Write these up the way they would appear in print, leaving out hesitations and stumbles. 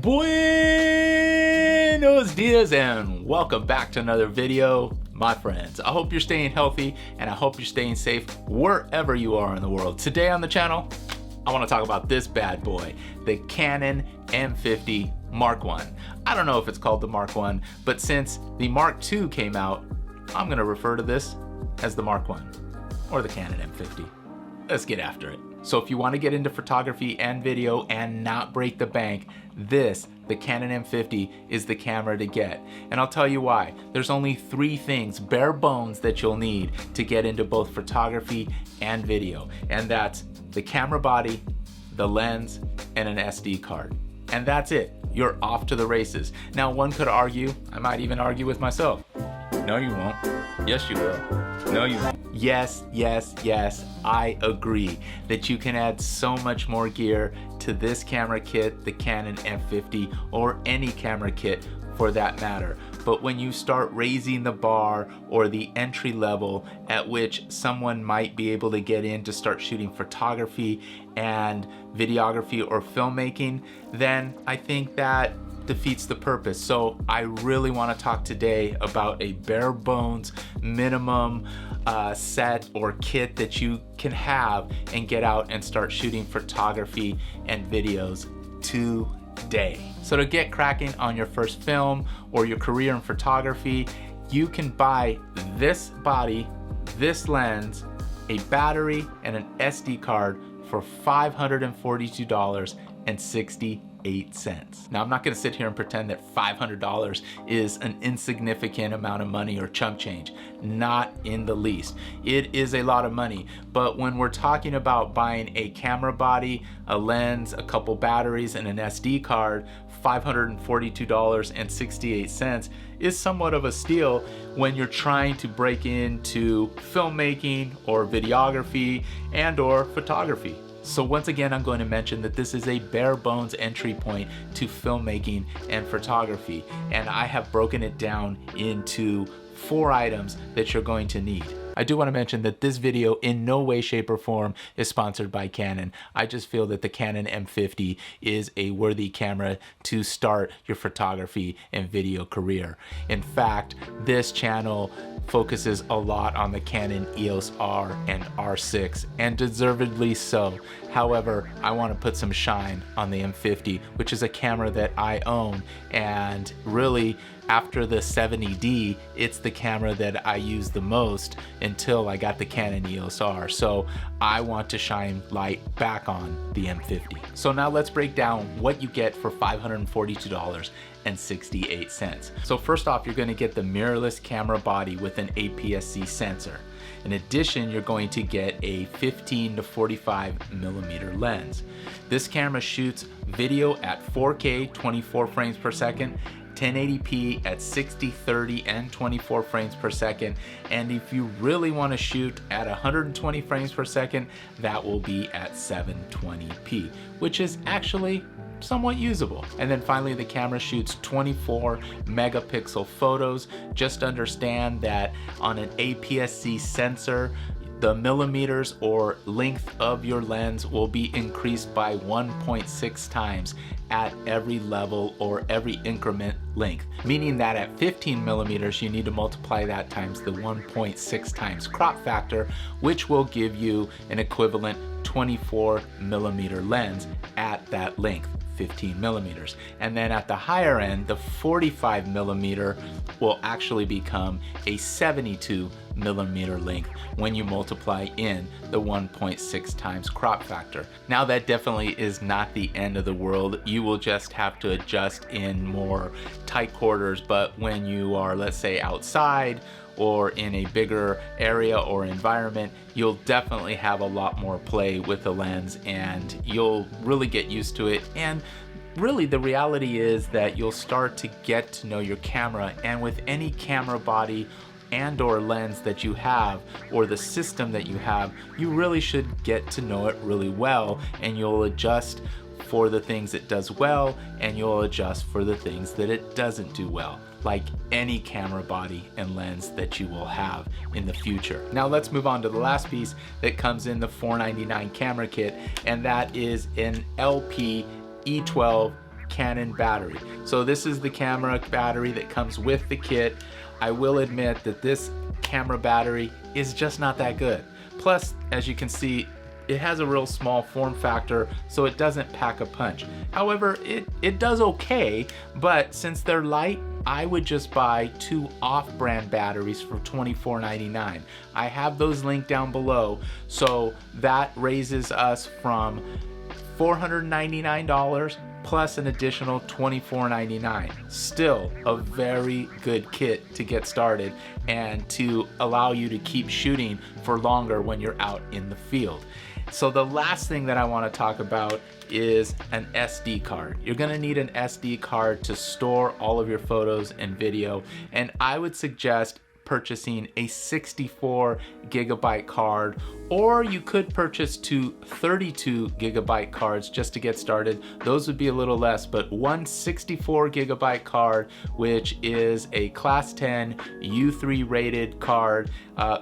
Buenos dias and welcome back to another video, my friends. I hope you're staying healthy and I hope you're staying safe wherever you are in the world. Today on the channel, I want to talk about this bad boy, the Canon M50 Mark I. I don't know if it's called the Mark I, but since the Mark II came out, I'm going to refer to this as the Mark I or the Canon M50. Let's get after it. So if you want to get into photography and video and not break the bank, the Canon M50 is the camera to get. And I'll tell you why. There's only 3 things, bare bones, that you'll need to get into both photography and video. And that's the camera body, the lens, and an SD card. And that's it. You're off to the races. Now, one could argue, I might even argue with myself. No, you won't. Yes, you will. No, you won't. Yes, I agree that you can add so much more gear to this camera kit, the Canon M50, or any camera kit for that matter. But when you start raising the bar or the entry level at which someone might be able to get in to start shooting photography and videography or filmmaking, then I think that defeats the purpose. So I really want to talk today about a bare bones minimum set or kit that you can have and get out and start shooting photography and videos today. So to get cracking on your first film or your career in photography, you can buy this body, this lens, a battery, and an SD card for $542.68. Now, I'm not going to sit here and pretend that $500 is an insignificant amount of money or chump change. Not in the least. It is a lot of money, but when we're talking about buying a camera body, a lens, a couple batteries, and an SD card, $542.68 is somewhat of a steal when you're trying to break into filmmaking or videography and or photography. So once again, I'm going to mention that this is a bare bones entry point to filmmaking and photography, and I have broken it down into 4 items that you're going to need. I do want to mention that this video in no way, shape, or form is sponsored by Canon. I just feel that the Canon M50 is a worthy camera to start your photography and video career. In fact, this channel focuses a lot on the Canon EOS R and R6, and deservedly so. However, I want to put some shine on the M50, which is a camera that I own, and really after the 70D, it's the camera that I use the most until I got the Canon EOS R. So I want to shine light back on the M50. So now let's break down what you get for $542.68. So first off, you're going to get the mirrorless camera body with an APS-C sensor. In addition, you're going to get a 15 to 45 millimeter lens. This camera shoots video at 4K 24 frames per second, 1080p at 60, 30, and 24 frames per second. And if you really want to shoot at 120 frames per second, that will be at 720p, which is actually somewhat usable. And then finally, the camera shoots 24 megapixel photos. Just understand that on an APS-C sensor, the millimeters or length of your lens will be increased by 1.6 times at every level or every increment length, meaning that at 15 millimeters you need to multiply that times the 1.6 times crop factor, which will give you an equivalent 24 millimeter lens at that length, 15 millimeters. And then at the higher end, the 45 millimeter will actually become a 72 millimeter length when you multiply in the 1.6 times crop factor. Now, that definitely is not the end of the world. You will just have to adjust in more tight quarters, but when you are, let's say, outside or in a bigger area or environment, you'll definitely have a lot more play with the lens and you'll really get used to it. And really, the reality is that you'll start to get to know your camera, and with any camera body and or lens that you have, or the system that you have, you really should get to know it really well, and you'll adjust for the things it does well, and you'll adjust for the things that it doesn't do well, like any camera body and lens that you will have in the future. Now let's move on to the last piece that comes in the $499 camera kit, and that is an LP E12 Canon battery. So this is the camera battery that comes with the kit. I will admit that this camera battery is just not that good. Plus, as you can see, it has a real small form factor, so it doesn't pack a punch. However, it does okay, but since they're light, I would just buy 2 off-brand batteries for $24.99. I have those linked down below, so that raises us from $499 plus an additional $24.99. Still a very good kit to get started and to allow you to keep shooting for longer when you're out in the field. So the last thing that I want to talk about is an SD card. You're going to need an SD card to store all of your photos and video, and I would suggest purchasing a 64 gigabyte card, or you could purchase 2 32 gigabyte cards just to get started. Those would be a little less, but one 64 gigabyte card, which is a class 10 U3 rated card.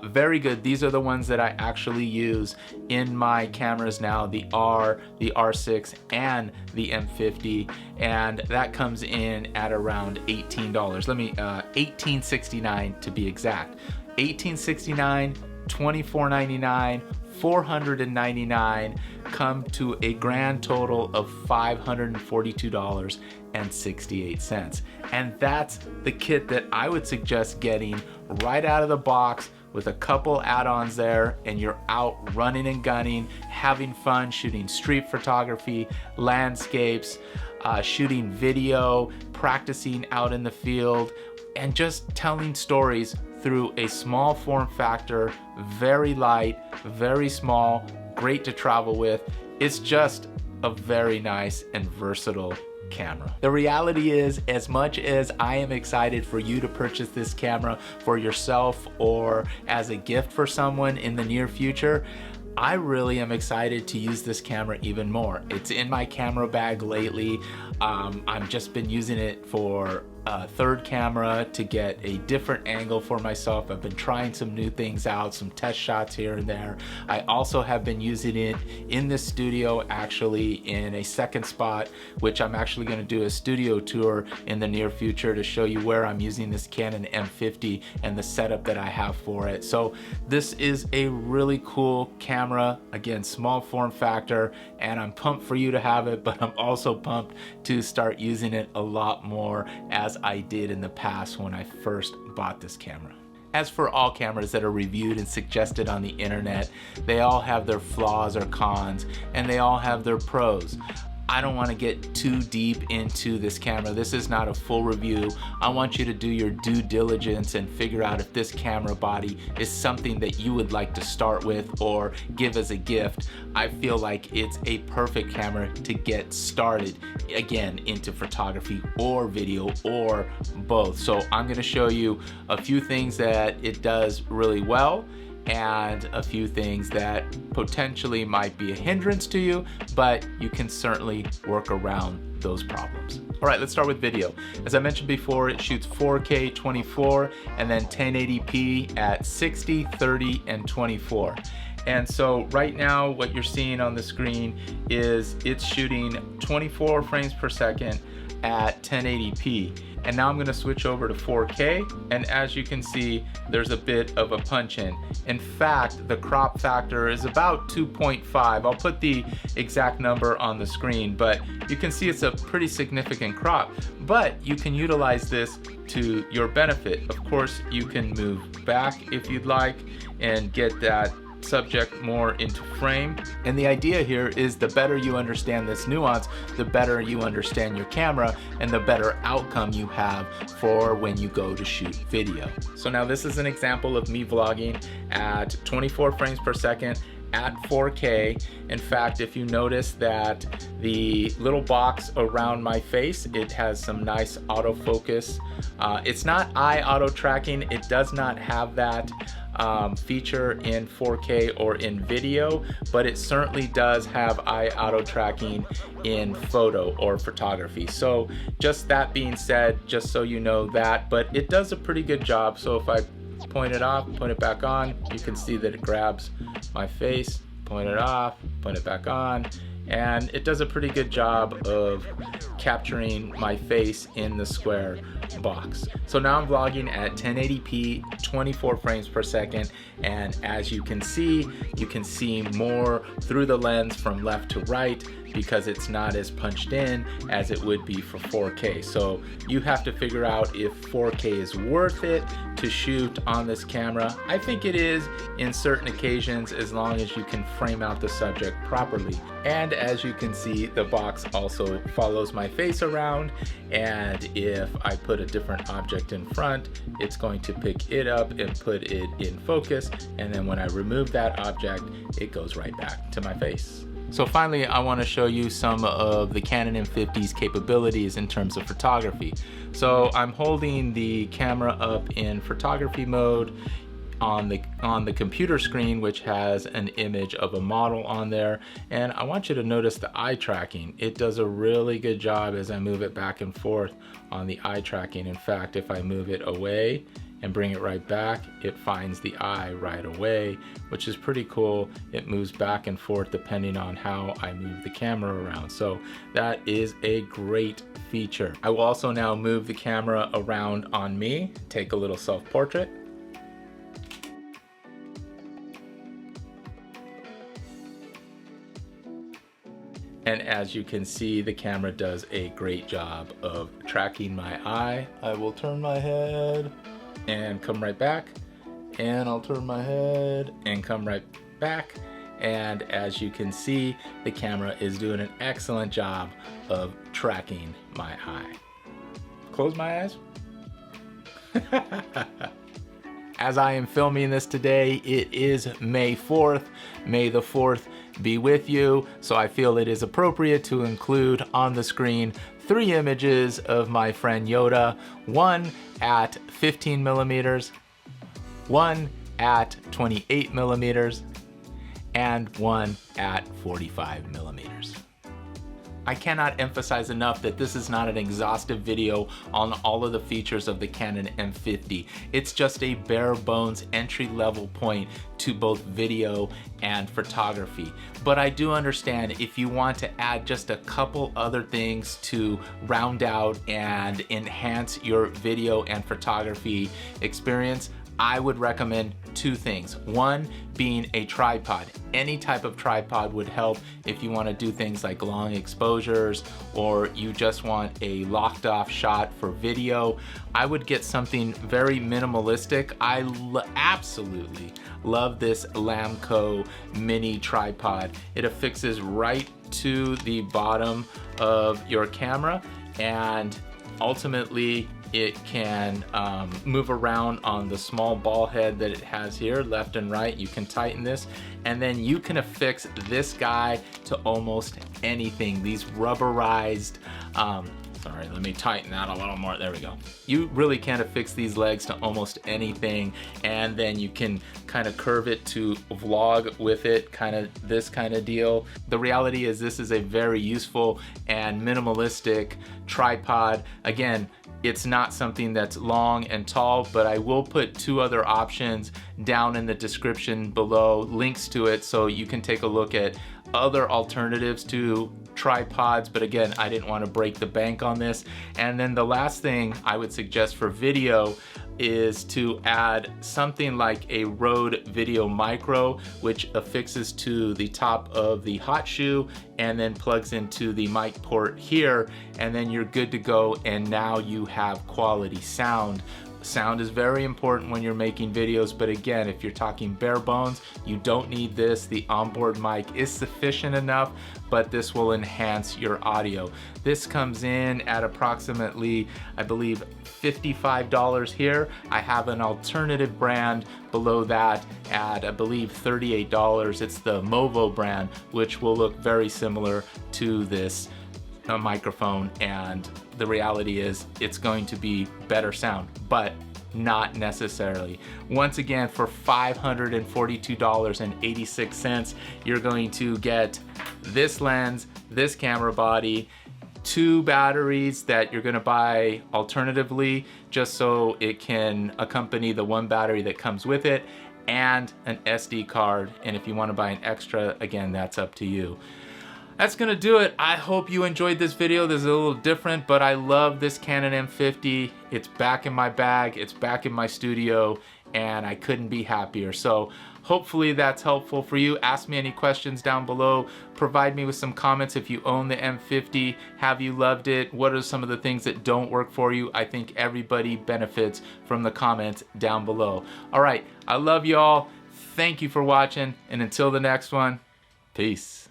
Very good. These are the ones that I actually use in my cameras now, the R, the R6, and the M50, and that comes in at around $18. Let me $18.69 to be exact. $18.69, $24.99, $499 come to a grand total of $542.68. And that's the kit that I would suggest getting right out of the box with a couple add-ons there, and you're out running and gunning, having fun shooting street photography, landscapes, shooting video, practicing out in the field, and just telling stories through a small form factor, very light, very small, great to travel with. It's just a very nice and versatile camera. The reality is, as much as I am excited for you to purchase this camera for yourself or as a gift for someone in the near future, I really am excited to use this camera even more. It's in my camera bag lately. I've just been using it for a third camera to get a different angle for myself. I've been trying some new things out, some test shots here and there. I also have been using it in the studio, actually in a second spot, which I'm actually going to do a studio tour in the near future to show you where I'm using this Canon M50 and the setup that I have for it. So this is a really cool camera, again, small form factor, and I'm pumped for you to have it, but I'm also pumped to start using it a lot more as I did in the past when I first bought this camera. As for all cameras that are reviewed and suggested on the internet, they all have their flaws or cons, and they all have their pros. I don't want to get too deep into this camera. This is not a full review. I want you to do your due diligence and figure out if this camera body is something that you would like to start with or give as a gift. I feel like it's a perfect camera to get started, again, into photography or video or both. So I'm going to show you a few things that it does really well, and a few things that potentially might be a hindrance to you, but you can certainly work around those problems. All right, let's start with video. As I mentioned before, it shoots 4K 24 and then 1080p at 60, 30, and 24. And so right now what you're seeing on the screen is it's shooting 24 frames per second at 1080p. And now I'm going to switch over to 4K, and as you can see, there's a bit of a punch in. In fact, the crop factor is about 2.5. I'll put the exact number on the screen, but you can see it's a pretty significant crop. But you can utilize this to your benefit. Of course, you can move back if you'd like and get that subject more into frame. And the idea here is the better you understand this nuance, the better you understand your camera and the better outcome you have for when you go to shoot video. So now this is an example of me vlogging at 24 frames per second at 4K. In fact, if you notice that the little box around my face, it has some nice autofocus. It's not eye auto tracking. It does not have that feature in 4K or in video, but it certainly does have eye auto tracking in photo or photography. So just that being said, just so you know that, but it does a pretty good job. So if I point it off, point it back on, you can see that it grabs my face, point it off, point it back on, and it does a pretty good job of capturing my face in the square box. So now I'm vlogging at 1080p, 24 frames per second, and as you can see more through the lens from left to right because it's not as punched in as it would be for 4K. So you have to figure out if 4K is worth it to shoot on this camera. I think it is in certain occasions as long as you can frame out the subject properly. And as you can see, the box also follows my face around, and if I put a different object in front, it's going to pick it up and put it in focus, and then when I remove that object, it goes right back to my face. So finally, I want to show you some of the Canon M50's capabilities in terms of photography. So I'm holding the camera up in photography mode on the computer screen, which has an image of a model on there, and I want you to notice the eye tracking. It does a really good job as I move it back and forth on the eye tracking. In fact, if I move it away and bring it right back, it finds the eye right away, which is pretty cool. It moves back and forth depending on how I move the camera around. So that is a great feature. I will also now move the camera around on me, take a little self-portrait. And as you can see, the camera does a great job of tracking my eye. I will turn my head and come right back, and I'll turn my head and come right back. And as you can see, the camera is doing an excellent job of tracking my eye. Close my eyes. As I am filming this today, it is May 4th. May the 4th be with you. So I feel it is appropriate to include on the screen 3 images of my friend Yoda, one at 15 millimeters, one at 28 millimeters, and one at 45 millimeters. I cannot emphasize enough that this is not an exhaustive video on all of the features of the Canon M50. It's just a bare bones entry level point to both video and photography. But I do understand if you want to add just a couple other things to round out and enhance your video and photography experience, I would recommend 2 things. One being a tripod. Any type of tripod would help if you want to do things like long exposures or you just want a locked off shot for video. I would get something very minimalistic. I absolutely love this Lamco mini tripod. It affixes right to the bottom of your camera, and ultimately it can move around on the small ball head that it has here, left and right. You can tighten this, and then you can affix this guy to almost anything. These rubberized, sorry, let me tighten that a little more. There we go. You really can affix these legs to almost anything, and then you can kind of curve it to vlog with it, kind of this kind of deal. The reality is this is a very useful and minimalistic tripod. Again, it's not something that's long and tall, but I will put 2 other options down in the description below, links to it, so you can take a look at other alternatives to tripods. But again, I didn't want to break the bank on this. And then the last thing I would suggest for video is to add something like a Rode Video Micro, which affixes to the top of the hot shoe and then plugs into the mic port here, and then you're good to go, and now you have quality sound. Sound is very important when you're making videos, but again, if you're talking bare bones, you don't need this. The onboard mic is sufficient enough, but this will enhance your audio. This comes in at approximately, I believe, $55 here. I have an alternative brand below that at, I believe, $38. It's the Movo brand, which will look very similar to this microphone, and the reality is it's going to be better sound, but not necessarily. Once again, for $542.86, you're going to get this lens, this camera body, 2 batteries that you're going to buy alternatively just so it can accompany the 1 battery that comes with it, and an SD card. And if you want to buy an extra, again, that's up to you. That's gonna do it. I hope you enjoyed this video. This is a little different, but I love this Canon M50. It's back in my bag, it's back in my studio, and I couldn't be happier. So hopefully that's helpful for you. Ask me any questions down below. Provide me with some comments if you own the M50. Have you loved it? What are some of the things that don't work for you? I think everybody benefits from the comments down below. All right, I love y'all. Thank you for watching, and until the next one, peace.